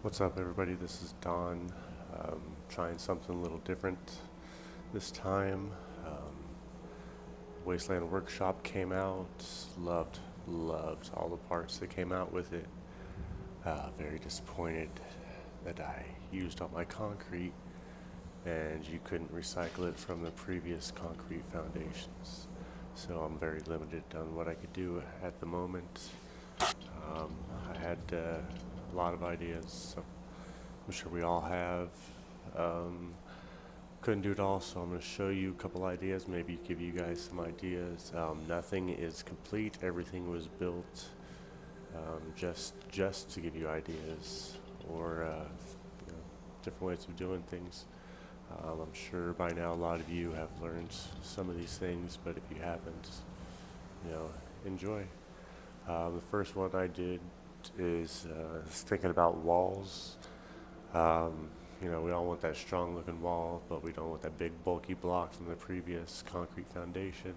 What's up, everybody? This is Don. Trying something a little different this time. Wasteland Workshop came out. Loved all the parts that came out with it. Very disappointed that I used all my concrete and you couldn't recycle it from the previous concrete foundations. So I'm very limited on what I could do at the moment. I had a lot of ideas. So I'm sure we all have. Um, couldn't do it all, so I'm going to show you a couple ideas, maybe give you guys some ideas. Nothing is complete. Everything was built just to give you ideas or different ways of doing things. I'm sure by now a lot of you have learned some of these things, but if you haven't, enjoy. The first one I did is thinking about walls. We all want that strong looking wall, but we don't want that big bulky block from the previous concrete foundation.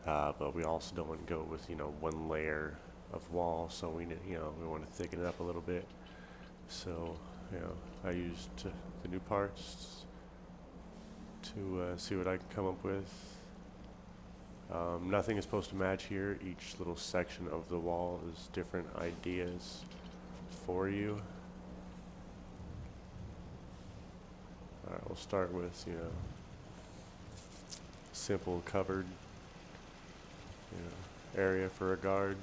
But we also don't want to go with, one layer of wall, so we want to thicken it up a little bit. So, I used the new parts to see what I can come up with. Nothing is supposed to match here. Each little section of the wall is different ideas for you. Alright, we'll start with, simple covered, area for a guard.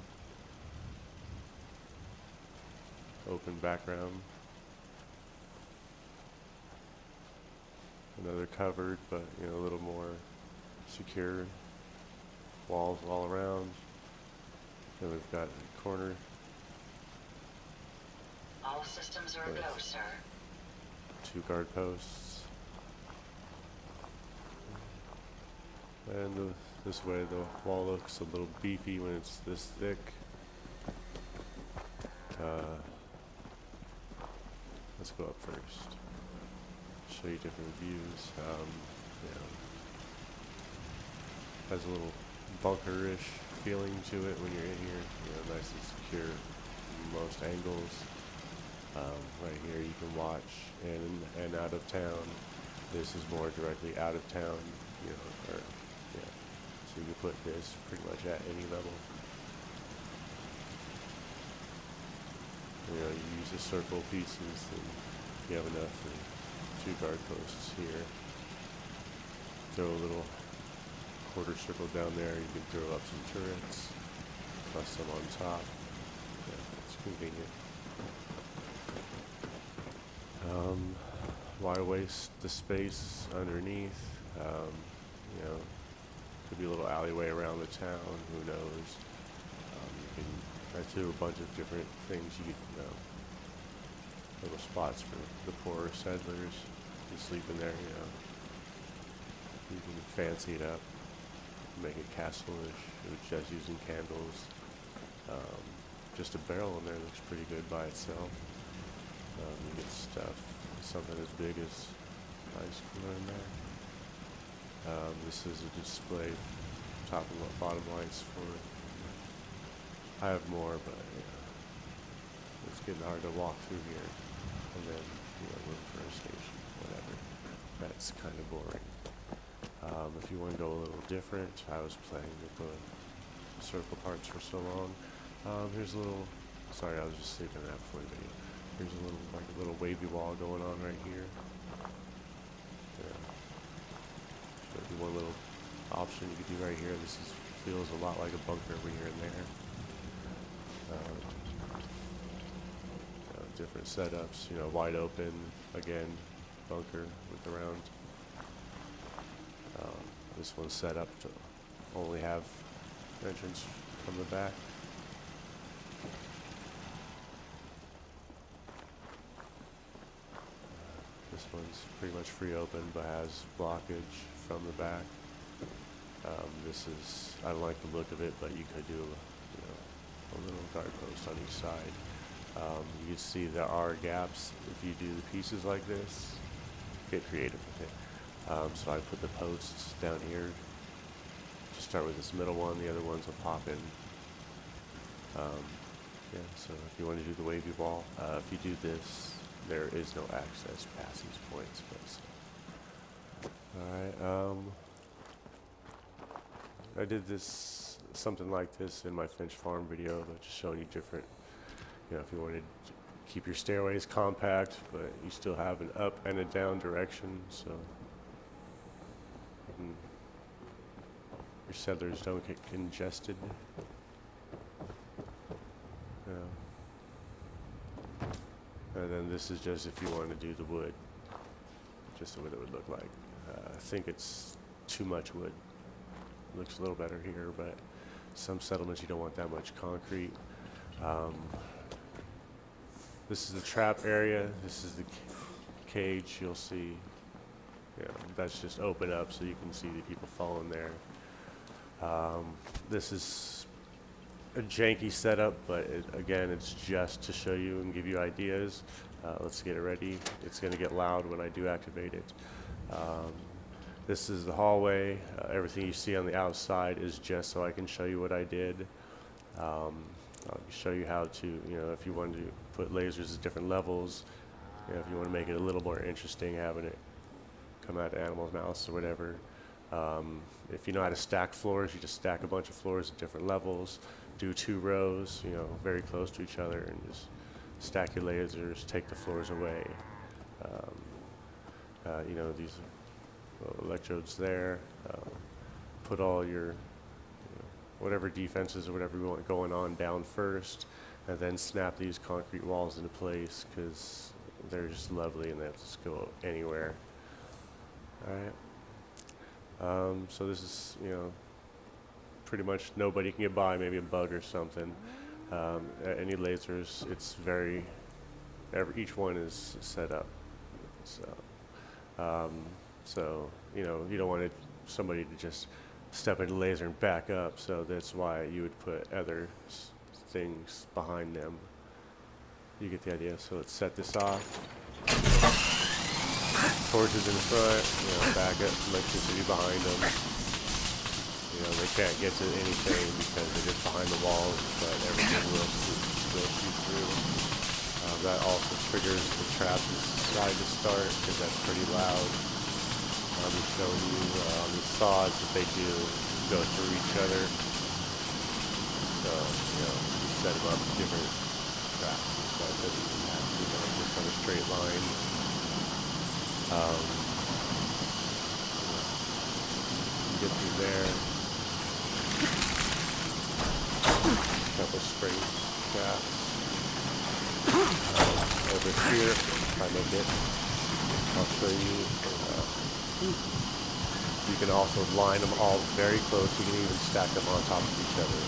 Open background. Another covered, but, a little more secure. Walls all around. Then we've got a corner. All systems are go, sir. 2 guard posts. And this way the wall looks a little beefy when it's this thick. Let's go up first. Show you different views. Has a little bunker-ish feeling to it when you're in here. Nice and secure in most angles. Right here you can watch in and out of town. This is more directly out of town, so you can put this pretty much at any level. You use the circle pieces and you have enough for 2 guard posts here. Throw a little quarter circle down there, you can throw up some turrets, plus some on top. It's convenient. Why waste the space underneath? Could be a little alleyway around the town, who knows. I threw a bunch of different things you could, little spots for the poorer settlers to sleep in there, You can fancy it up, make it castle-ish, just using candles. Just a barrel in there looks pretty good by itself. You get stuff, something as big as ice cooler in there. This is a display top and bottom lights for. I have more, but it's getting hard to walk through here. And then room for a station, whatever. That's kind of boring. If you want to go a little different, I was playing with the circle parts for so long. Here's a little. Sorry, I was just sleeping in that before the video. Here's a little wavy wall going on right here. One little option you could do right here. This feels a lot like a bunker over here and there. Different setups, wide open, again, bunker with the round. This one's set up to only have entrance from the back. This one's pretty much free open, but has blockage from the back. I don't like the look of it, but you could do, a little guard post on each side. You can see there are gaps if you do the pieces like this. Get creative with it. So I put the posts down here. Just start with this middle one. The other ones will pop in. Yeah, so if you want to do the wavy wall, if you do this, there is no access past these points. But alright, I did this, something like this in my Finch Farm video, but just showing you different, if you wanted to keep your stairways compact, but you still have an up and a down direction, so your settlers don't get congested. And then this is just if you want to do the wood, just what it would look like. I think it's too much wood. Looks a little better here, but some settlements you don't want that much concrete. This is the trap area. This is the cage. You'll see, that's just open up so you can see the people fall in there. This is a janky setup, but again, it's just to show you and give you ideas. Let's get it ready. It's going to get loud when I do activate it. This is the hallway. Everything you see on the outside is just so I can show you what I did. I'll show you how to, if you want to put lasers at different levels, if you want to make it a little more interesting, having it come out of animals' mouths or whatever. If you know how to stack floors, you just stack a bunch of floors at different levels. Do 2 rows, very close to each other, and just stack your lasers, take the floors away. These electrodes there. Put all your whatever defenses or whatever you want going on down first, and then snap these concrete walls into place because they're just lovely and they have to just go anywhere. Alright. So this is, pretty much nobody can get by, maybe a bug or something. Any lasers, it's each one is set up. So, you don't want somebody to just step into the laser and back up, so that's why you would put other things behind them. You get the idea. So let's set this off. Torches in front, backup, electricity behind them. They can't get to anything because they're just behind the walls, but everything will shoot through. That also triggers the trap inside to start because that's pretty loud. I'm just showing you on the saws that they do go through each other. So, you set them up with different traps and stuff. It doesn't have to be just on a straight line. You get through there. Couple straight traps. Over here, if I make it, I'll show you. You can also line them all very close. You can even stack them on top of each other.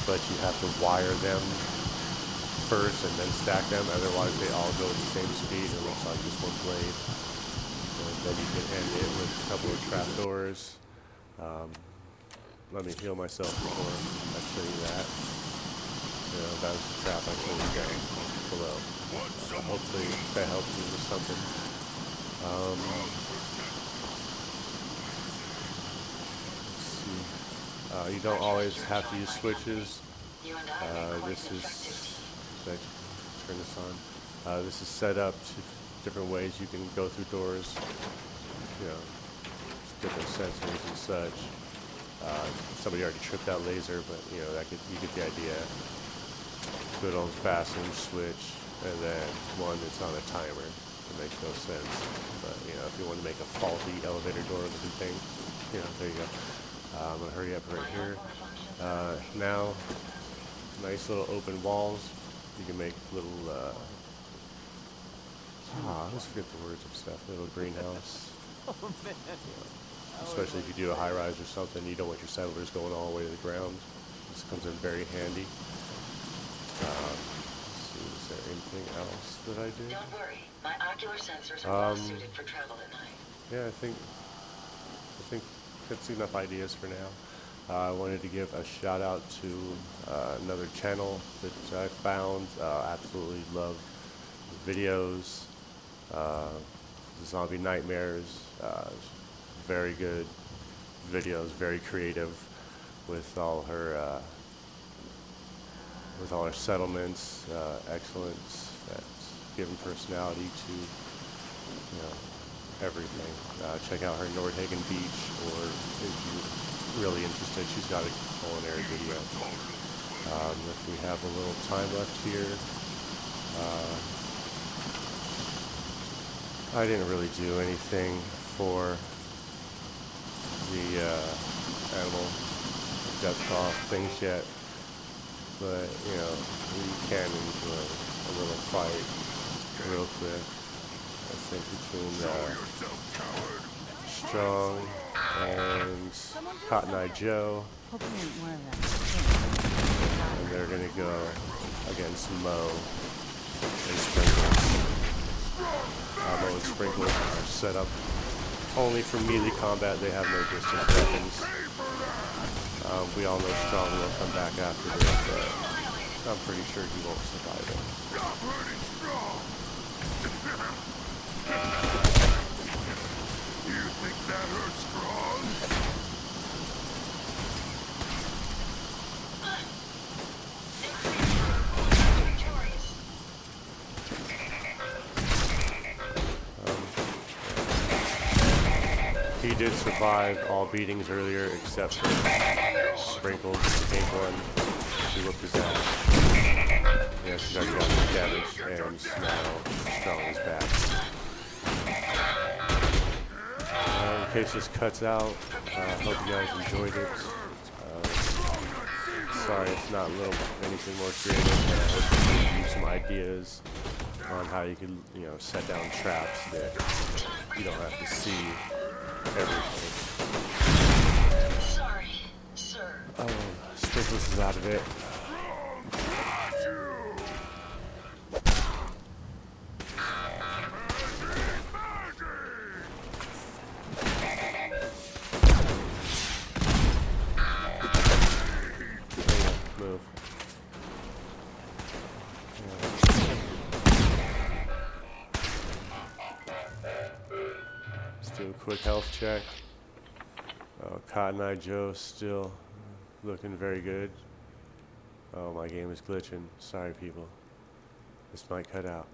But you have to wire them first and then stack them. Otherwise, they all go at the same speed. It looks like just one blade. And then you can end it with a couple of trap doors. Let me heal myself before I show you that. That was the trap I showed you down below. Hopefully that helps you with something. Let's see. You don't always have to use switches. This is, turn this on. This is set up to different ways you can go through doors. Different sensors and such. Somebody already tripped that laser, but you get the idea. Good old fashioned switch, and then one that's on a timer. It makes no sense. But if you want to make a faulty elevator door looking thing, there you go. I'm gonna hurry up right here. Now, nice little open walls. You can make little. I always forget the words of stuff. Little greenhouse. Oh man. Especially if you do a high-rise or something, you don't want your settlers going all the way to the ground. This comes in very handy. Let's see, is there anything else that I did? Don't worry, my ocular sensors are well suited for travel at night. Yeah, I think that's enough ideas for now. I wanted to give a shout out to another channel that I found. Absolutely love the videos. Zombie Nightmares. Very good videos, very creative with all her with all our settlements, excellence that's given personality to, you know, everything. Check out her Nordhagen Beach, or if you're really interested, she's got a culinary video. If we have a little time left here, I didn't really do anything for the animal death off things yet, but you know, we can enjoy a little fight real quick. I think between Strong and Cotton Eye Joe, and they're gonna go against Mo and Sprinkles. Mo and Sprinkles are set up only for melee combat. They have no distance weapons. We all know Strong will come back after this, but I'm pretty sure he won't survive it. You think that hurts, Strong? He did survive all beatings earlier, except for Sprinkles, the pink one. She whooped his ass. Yeah, she's already got some damage, and now Strong is back. In case this cuts out, hope you guys enjoyed it. Sorry it's not anything more creative, but I hope it gives you some ideas on how you can, you know, set down traps that you don't have to see everything. Sorry, sir. Oh, Sprinkles is out of it. Move. Let's do a quick health check. Oh, Cotton Eye Joe still looking very good. Oh, my game is glitching. Sorry, people. This might cut out.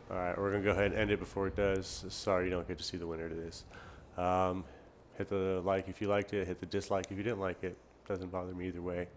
Alright, we're going to go ahead and end it before it does. Sorry you don't get to see the winner to this. Hit the like if you liked it. Hit the dislike if you didn't like it. Doesn't bother me either way.